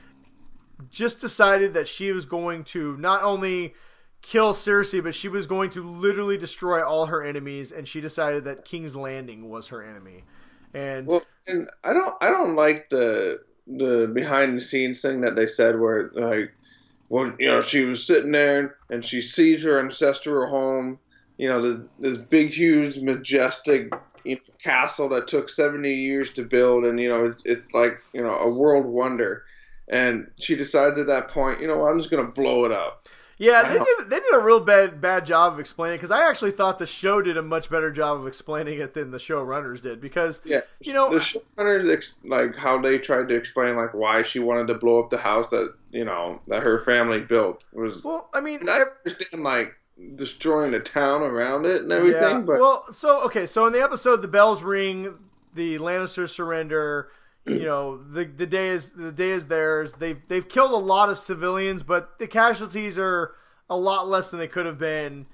that she was going to not only kill Cersei, but she was going to literally destroy all her enemies. And she decided that King's Landing was her enemy. And I don't like the behind the scenes thing that they said where she was sitting there and she sees her ancestral home, this big, huge, majestic castle that took 70 years to build, and it's like a world wonder, and she decides at that point, I'm just gonna blow it up. Yeah, they did a real bad job of explaining, because I actually thought the show did a much better job of explaining it than the showrunners did, because the showrunners, like how they tried to explain like why she wanted to blow up the house that that her family built was. Well, I mean, I understand like destroying the town around it and everything, but so in the episode, the bells ring, the Lannisters surrender. The day is theirs. They've killed a lot of civilians, but the casualties are a lot less than they could have been.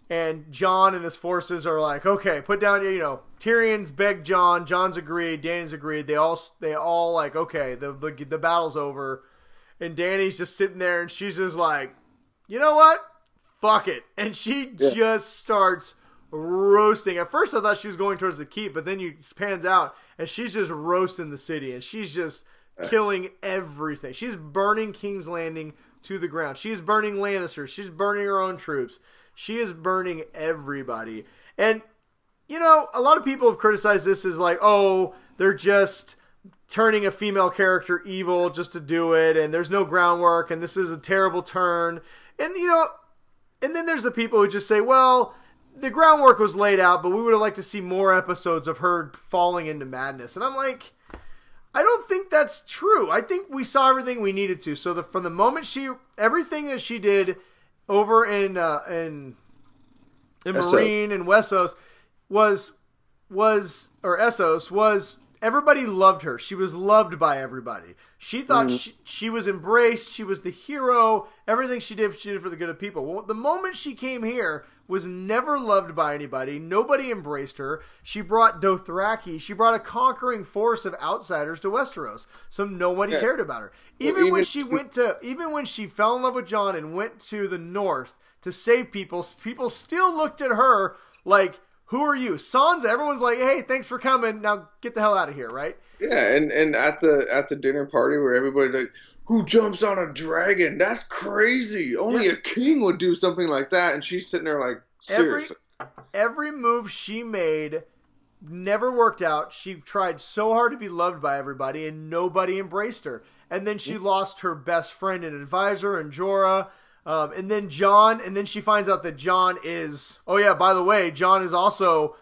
And Jon and his forces are like, okay, put down. Tyrion's begged Jon. Jon's agreed. Dany's agreed. They all like, okay, the battle's over. And Dany's just sitting there, and she's just like, you know what? Fuck it. And she just starts roasting. At first, I thought she was going towards the keep, but then you pans out, and she's just roasting the city, and she's just killing everything. She's burning King's Landing to the ground. She's burning Lannisters. She's burning her own troops. She is burning everybody. And, a lot of people have criticized this as like, oh, they're just turning a female character evil just to do it, and there's no groundwork, and this is a terrible turn. And, and then there's the people who just say, well, the groundwork was laid out, but we would have liked to see more episodes of her falling into madness. And I'm like, I don't think that's true. I think we saw everything we needed to. So from the moment everything that she did over in Marine and Wessos was everybody loved her. She was loved by everybody. She thought she was embraced. She was the hero. Everything she did for the good of people. Well, the moment she came here, was never loved by anybody. Nobody embraced her. She brought Dothraki. She brought a conquering force of outsiders to Westeros. So nobody cared about her. Even when she fell in love with Jon and went to the north to save people still looked at her like, who are you? Sansa, everyone's like, hey, thanks for coming. Now get the hell out of here, right? Yeah, and at the dinner party where everybody's like, who jumps on a dragon? That's crazy. Only a king would do something like that. And she's sitting there like, seriously. Every move she made never worked out. She tried so hard to be loved by everybody, and nobody embraced her. And then she lost her best friend and advisor, and Jorah. And then Jon, and then she finds out that Jon is... Oh yeah, by the way, Jon is also...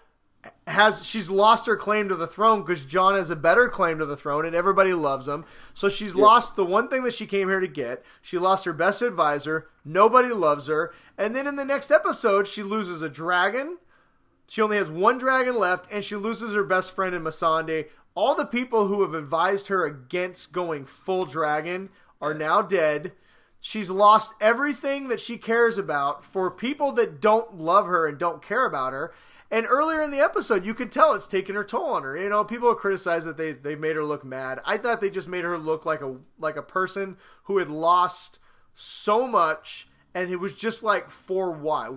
she's lost her claim to the throne because Jon has a better claim to the throne and everybody loves him. So she's lost the one thing that she came here to get. She lost her best advisor. Nobody loves her. And then in the next episode, she loses a dragon. She only has one dragon left, and she loses her best friend in Missandei. All the people who have advised her against going full dragon are now dead. She's lost everything that she cares about for people that don't love her and don't care about her. And earlier in the episode, you could tell it's taking her toll on her. People have criticized that they made her look mad. I thought they just made her look like a person who had lost so much, and it was just like, for why?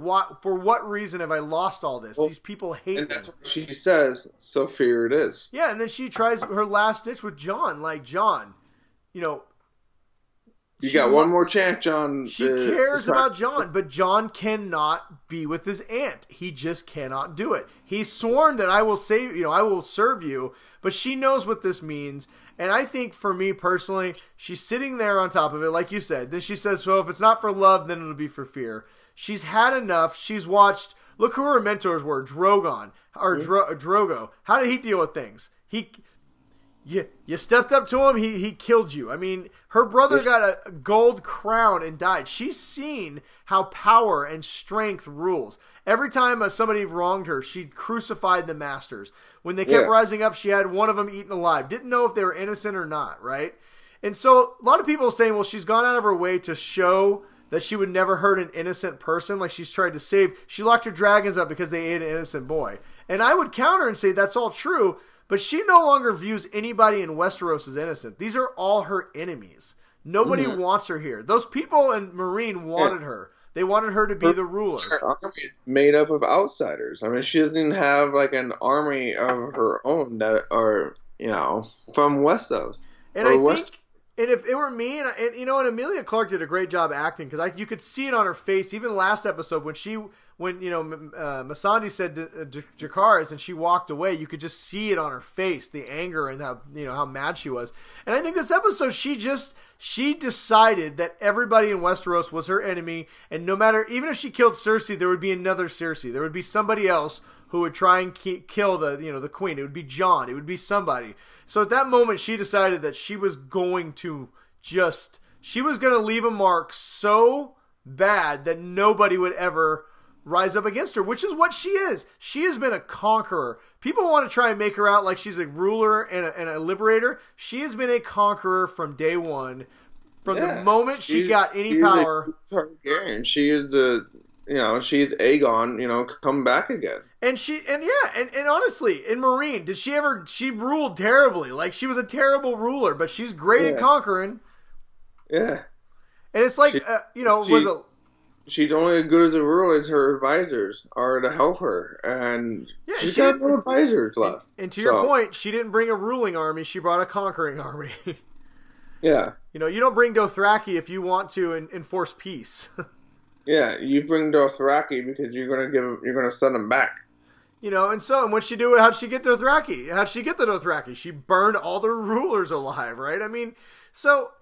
For what reason have I lost all this? These people hate me. And that's what she says, so fear it is. Yeah, and then she tries her last ditch with Jon. Like, Jon, you got one more chance, Jon. She cares about Jon, but Jon cannot be with his aunt. He just cannot do it. He's sworn that I will save you, I will serve you, but she knows what this means, And I think for me personally, she's sitting there on top of it, like you said. Then she says, well, if it's not for love, then it'll be for fear. She's had enough. She's watched, look who her mentors were, Drogon, or Drogo. How did he deal with things? You stepped up to him, he killed you. I mean, her brother got a gold crown and died. She's seen how power and strength rules. Every time somebody wronged her, she crucified the masters. When they kept rising up, she had one of them eaten alive. Didn't know if they were innocent or not, right? And so a lot of people are saying, well, she's gone out of her way to show that she would never hurt an innocent person, like she's tried to save. She locked her dragons up because they ate an innocent boy. And I would counter and say that's all true, but she no longer views anybody in Westeros as innocent. These are all her enemies. Nobody wants her here. Those people in Meereen wanted her. They wanted her to be the ruler. Her army is made up of outsiders. I mean, she doesn't even have like an army of her own that are, from Westeros. And I think, and if it were me, and Emilia Clarke did a great job acting, because you could see it on her face, even last episode when Missandei said DRACARYS and she walked away, you could just see it on her face, the anger and how mad she was. And I think this episode, she decided that everybody in Westeros was her enemy, and no matter, even if she killed Cersei, there would be another Cersei. There would be somebody else who would try and kill the queen. It would be Jon. It would be somebody. So at that moment, she decided that she was going to leave a mark so bad that nobody would ever rise up against her, which is what she is. She has been a conqueror. People want to try and make her out like she's a ruler and a liberator. She has been a conqueror from day one. From the moment she got any power. She is she's Aegon, come back again. And honestly, in Meereen, she ruled terribly. Like, she was a terrible ruler, but she's great at conquering. Yeah. And it's like, she's only as good as a ruler as her advisors are to help her. And she's got no advisors left. And to your point, she didn't bring a ruling army. She brought a conquering army. Yeah. You don't bring Dothraki if you want to enforce peace. Yeah, you bring Dothraki because you're gonna send them back. And what'd she do? How'd she get Dothraki? How'd she get the Dothraki? She burned all the rulers alive, right? I mean, so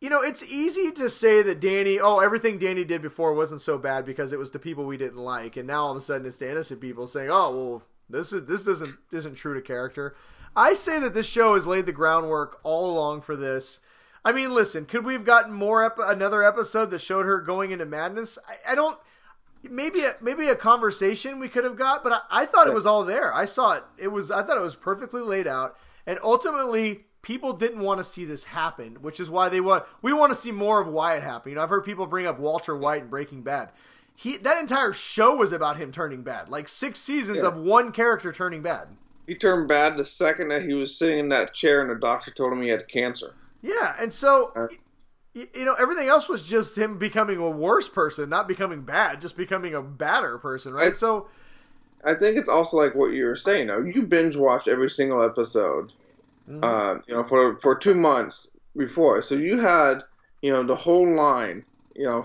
it's easy to say that everything Dany did before wasn't so bad because it was the people we didn't like, and now all of a sudden it's the innocent people saying, "Oh, well, this isn't true to character." I say that this show has laid the groundwork all along for this. I mean, listen, could we have gotten another episode that showed her going into madness? I don't. Maybe a conversation we could have got, but I thought it was all there. I saw it. I thought it was perfectly laid out, and ultimately, people didn't want to see this happen, which is why we want to see more of why it happened. I've heard people bring up Walter White and Breaking Bad. That entire show was about him turning bad, like 6 seasons of one character turning bad. He turned bad the second that he was sitting in that chair, and the doctor told him he had cancer. Yeah, and so, everything else was just him becoming a worse person, not becoming bad, just becoming a badder person, right? I think it's also like what you were saying. Now, you binge watched every single episode, for 2 months before. So you had, the whole line,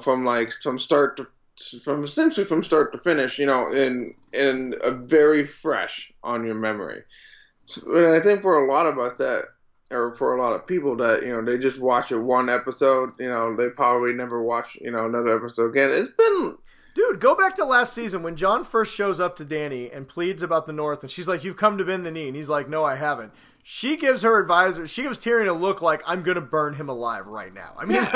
from start to finish, in a very fresh on your memory. So, and I think for a lot of us or for a lot of people that, they just watch one episode, they probably never watch, another episode again. It's been... Dude, go back to last season when Jon first shows up to Dany and pleads about the North, and she's like, "You've come to bend the knee," and he's like, "No, I haven't." She gives Tyrion a look like, "I'm going to burn him alive right now." I mean,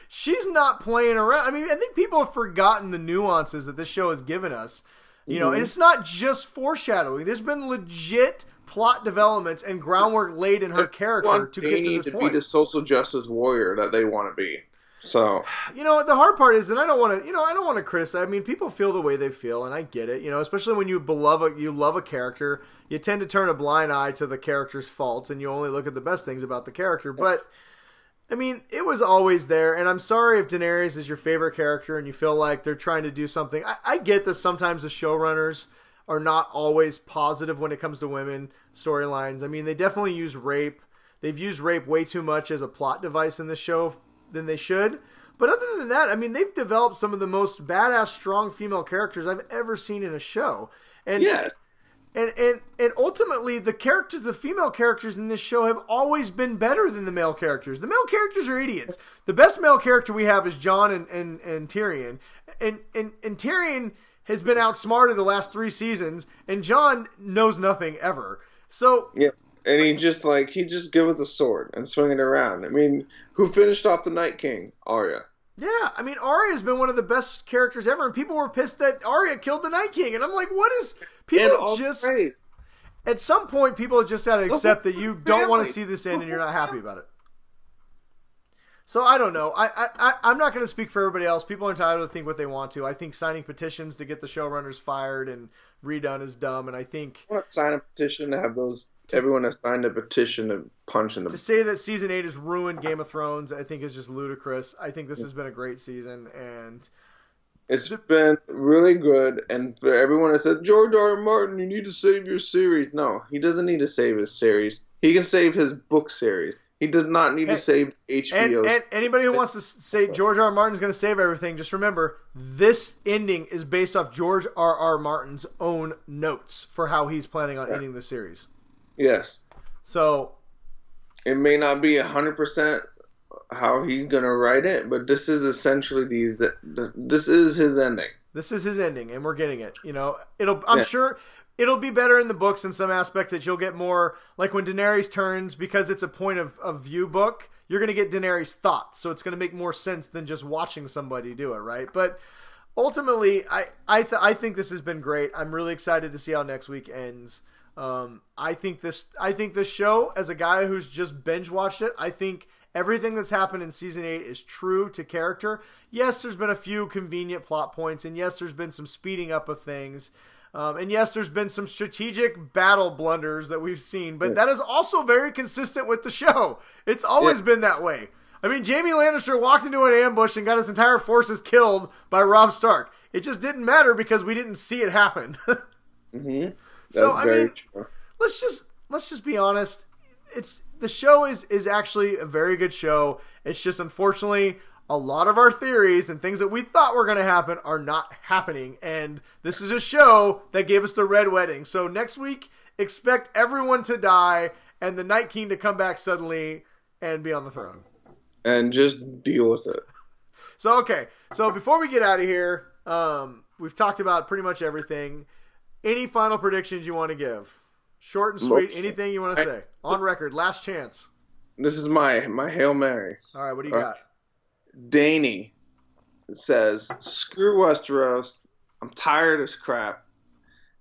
she's not playing around. I mean, I think people have forgotten the nuances that this show has given us, and it's not just foreshadowing. There's been legit plot developments and groundwork laid in her character to get to this point. Be the social justice warrior that they want to be. So the hard part is, and I don't want to criticize. I mean, people feel the way they feel, and I get it. Especially when you love a character, you tend to turn a blind eye to the character's faults, and you only look at the best things about the character. But I mean, it was always there, and I'm sorry if Daenerys is your favorite character and you feel like they're trying to do something. I get that sometimes the showrunners are not always positive when it comes to women storylines. I mean, they definitely use rape. They've used rape way too much as a plot device in this show than they should. But other than that, I mean, they've developed some of the most badass, strong female characters I've ever seen in a show. And yes. And ultimately, the characters, the female characters in this show have always been better than the male characters. The male characters are idiots. The best male character we have is Jon and Tyrion. And Tyrion has been outsmarted the last 3 seasons, and Jon knows nothing ever. So yeah, and he just give us a sword and swing it around. I mean, who finished off the Night King? Arya. Yeah, I mean, Arya's been one of the best characters ever, and people were pissed that Arya killed the Night King, and I'm like, what is... People just... At some point, people just got to accept that you don't want to see this end and you're not happy about it. So, I don't know. I'm not going to speak for everybody else. People are entitled to think what they want to. I think signing petitions to get the showrunners fired and redone is dumb, and I think... I want to sign a petition to have everyone has signed a petition to punch in the... To say that Season 8 has ruined Game of Thrones, I think is just ludicrous. I think this has been a great season, and... It's been really good, and for everyone that said, George R. R. Martin, you need to save your series. No, he doesn't need to save his series. He can save his book series. He does not need to save HBO. And anybody who wants to say George R. R. Martin's going to save everything, just remember, this ending is based off George R. R. Martin's own notes for how he's planning on ending the series. Yes. So... It may not be 100% how he's gonna write it, but this is essentially this is his ending. This is his ending, and we're getting it. You know, I'm sure it'll be better in the books in some aspects that you'll get more like when Daenerys turns, because it's a point of view book. You're gonna get Daenerys' thoughts, so it's gonna make more sense than just watching somebody do it, right? But ultimately, I think this has been great. I'm really excited to see how next week ends. I think this show, as a guy who's just binge watched it, I think everything that's happened in Season 8 is true to character. Yes, there's been a few convenient plot points, and yes, there's been some speeding up of things. And yes, there's been some strategic battle blunders that we've seen, but that is also very consistent with the show. It's always been that way. I mean, Jaime Lannister walked into an ambush and got his entire forces killed by Robb Stark. It just didn't matter because we didn't see it happen. Mm-hmm. So, I mean, let's just be honest. The show is actually a very good show. It's just, unfortunately, a lot of our theories and things that we thought were going to happen are not happening. And this is a show that gave us the Red Wedding. So next week, expect everyone to die and the Night King to come back suddenly and be on the throne. And just deal with it. So, okay. So before we get out of here, we've talked about pretty much everything. Any final predictions you want to give? Short and sweet. Anything you want to say? On record. Last chance. This is my Hail Mary. All right. What do you got? Dany says, screw Westeros. I'm tired of this crap.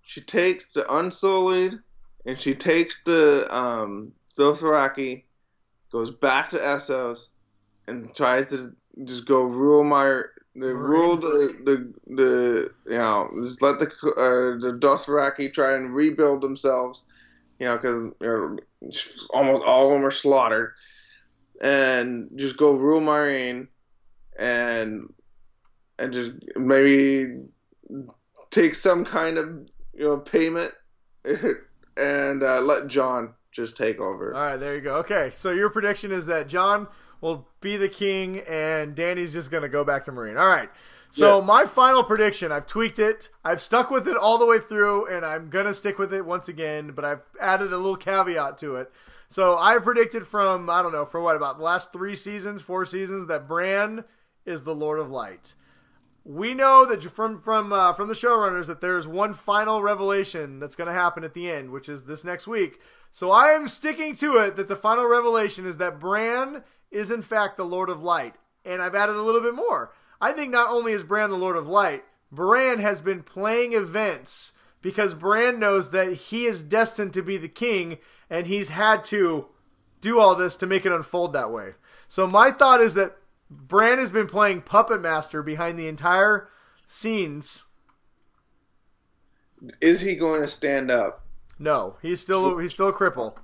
She takes the Unsullied and she takes the Dothraki, goes back to Essos, and tries to just go rule just let the Dothraki try and rebuild themselves, because almost all of them are slaughtered, and just go rule Meereen, and just maybe take some kind of payment, and let Jon just take over. All right, there you go. Okay, so your prediction is that Jon will be the king, and Dany's just going to go back to Meereen. All right. So my final prediction, I've tweaked it. I've stuck with it all the way through, and I'm going to stick with it once again, but I've added a little caveat to it. So I predicted from, I don't know, for what, about the last 4 seasons, that Bran is the Lord of Light. We know that from the showrunners that there's one final revelation that's going to happen at the end, which is this next week. So I am sticking to it that the final revelation is that Bran is in fact the Lord of Light. And I've added a little bit more. I think not only is Bran the Lord of Light, Bran has been playing events because Bran knows that he is destined to be the king, and he's had to do all this to make it unfold that way. So my thought is that Bran has been playing puppet master behind the entire scenes. Is he going to stand up? No, he's still a cripple.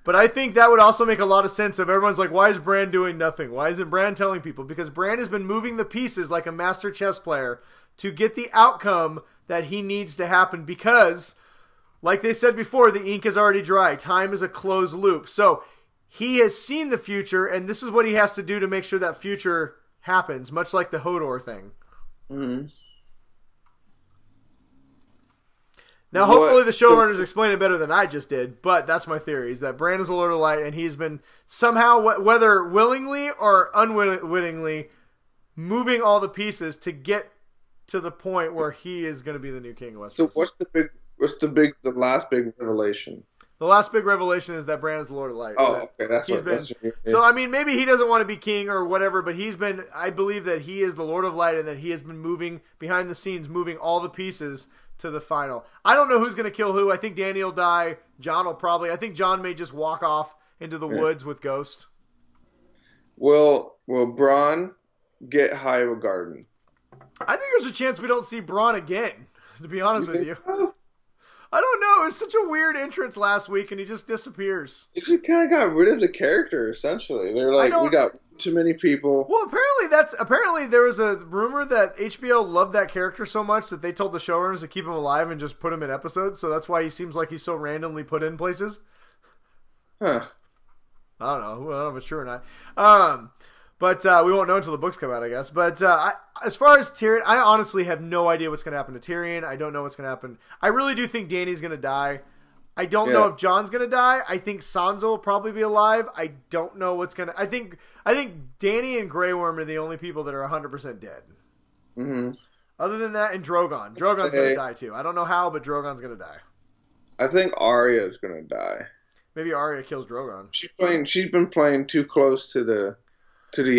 But I think that would also make a lot of sense if everyone's like, why is Bran doing nothing? Why isn't Bran telling people? Because Bran has been moving the pieces like a master chess player to get the outcome that he needs to happen because, like they said before, the ink is already dry. Time is a closed loop. So he has seen the future, and this is what he has to do to make sure that future happens, much like the Hodor thing. Mm-hmm. Now, hopefully the showrunners explain it better than I just did, but that's my theory, is that Bran is the Lord of Light, and he's been somehow, whether willingly or unwittingly, moving all the pieces to get to the point where he is going to be the new king of Westeros. So the last big revelation? The last big revelation is that Bran is the Lord of Light. Oh, okay, that's So, I mean, maybe he doesn't want to be king or whatever, but I believe that he is the Lord of Light and that he has been moving, behind the scenes, moving all the pieces to the final. I don't know who's going to kill who. I think Dany will die. Jon will probably. I think Jon may just walk off into the woods with Ghost. Will Bronn get High Garden? I think there's a chance we don't see Bronn again, to be honest with you. So? I don't know. It was such a weird entrance last week, and he just disappears. They just kind of got rid of the character, essentially. They're like, we got too many people. Well, apparently there was a rumor that HBO loved that character so much that they told the showrunners to keep him alive and just put him in episodes. So that's why he seems like he's so randomly put in places. Huh. I don't know if it's true or not. But we won't know until the books come out, I guess. But as far as Tyrion, I honestly have no idea what's going to happen to Tyrion. I don't know what's going to happen. I really do think Dany's going to die. I don't know if Jon's going to die. I think Sansa will probably be alive. I don't know what's going to... I think Dany and Grey Worm are the only people that are 100% dead. Mm-hmm. Other than that, and Drogon. Drogon's going to die, too. I don't know how, but Drogon's going to die. I think Arya's going to die. Maybe Arya kills Drogon. She's been playing too close to the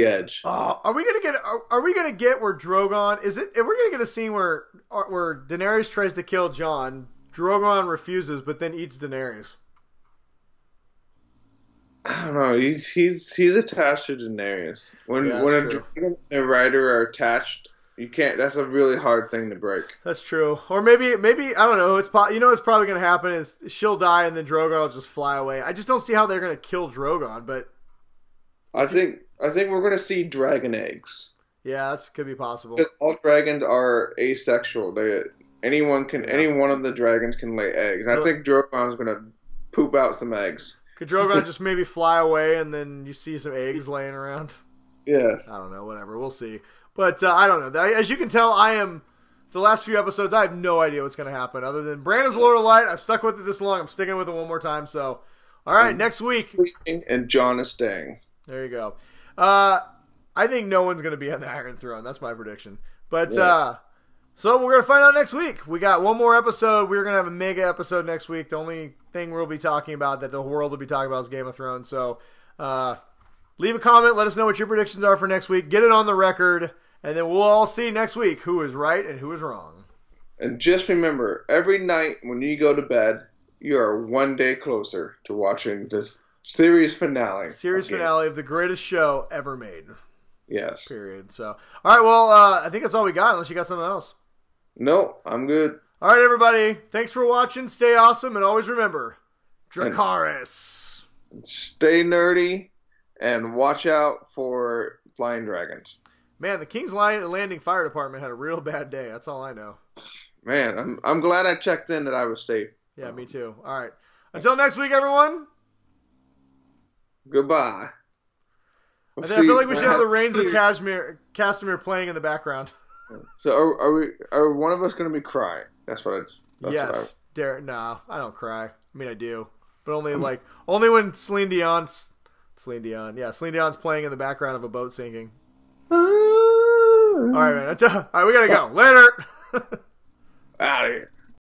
edge. Are we gonna get where Drogon is it? If we're gonna get a scene where Daenerys tries to kill Jon, Drogon refuses, but then eats Daenerys. I don't know. He's attached to Daenerys. When a dragon and a rider are attached, you can't. That's a really hard thing to break. That's true. Or maybe I don't know. What's probably gonna happen is she'll die and then Drogon will just fly away. I just don't see how they're gonna kill Drogon, but I think we're going to see dragon eggs. Yeah, that could be possible. Because all dragons are asexual. Any one of the dragons can lay eggs. I think Drogon's going to poop out some eggs. Could Drogon just maybe fly away and then you see some eggs laying around? Yes. I don't know. Whatever. We'll see. But I don't know. As you can tell, the last few episodes, I have no idea what's going to happen. Other than Brandon's Lord of Light, I've stuck with it this long. I'm sticking with it one more time. So, all right, next week. And Jon is staying. There you go. I think no one's going to be on the Iron Throne. That's my prediction. But so we're going to find out next week. We got one more episode. We're going to have a mega episode next week. The only thing we'll be talking about that the world will be talking about is Game of Thrones. So leave a comment. Let us know what your predictions are for next week. Get it on the record. And then we'll all see next week who is right and who is wrong. And just remember, every night when you go to bed, you are one day closer to watching this series finale. Series finale of the greatest show ever made. Yes. Period. So, all right, well, I think that's all we got, unless you got something else. No, I'm good. All right, everybody. Thanks for watching. Stay awesome, and always remember, DRACARYS. Stay nerdy, and watch out for flying dragons. Man, the King's Landing Fire Department had a real bad day. That's all I know. Man, I'm glad I checked in that I was safe. Yeah, me too. All right. Until next week, everyone. Goodbye. I feel like we should have the Reigns of Castamere playing in the background. So are one of us going to be crying? That's what I... Yes. No, I don't cry. I mean, I do. But only when Celine Dion's playing in the background of a boat sinking. All right, man. All right, we got to go. Later. Out of here.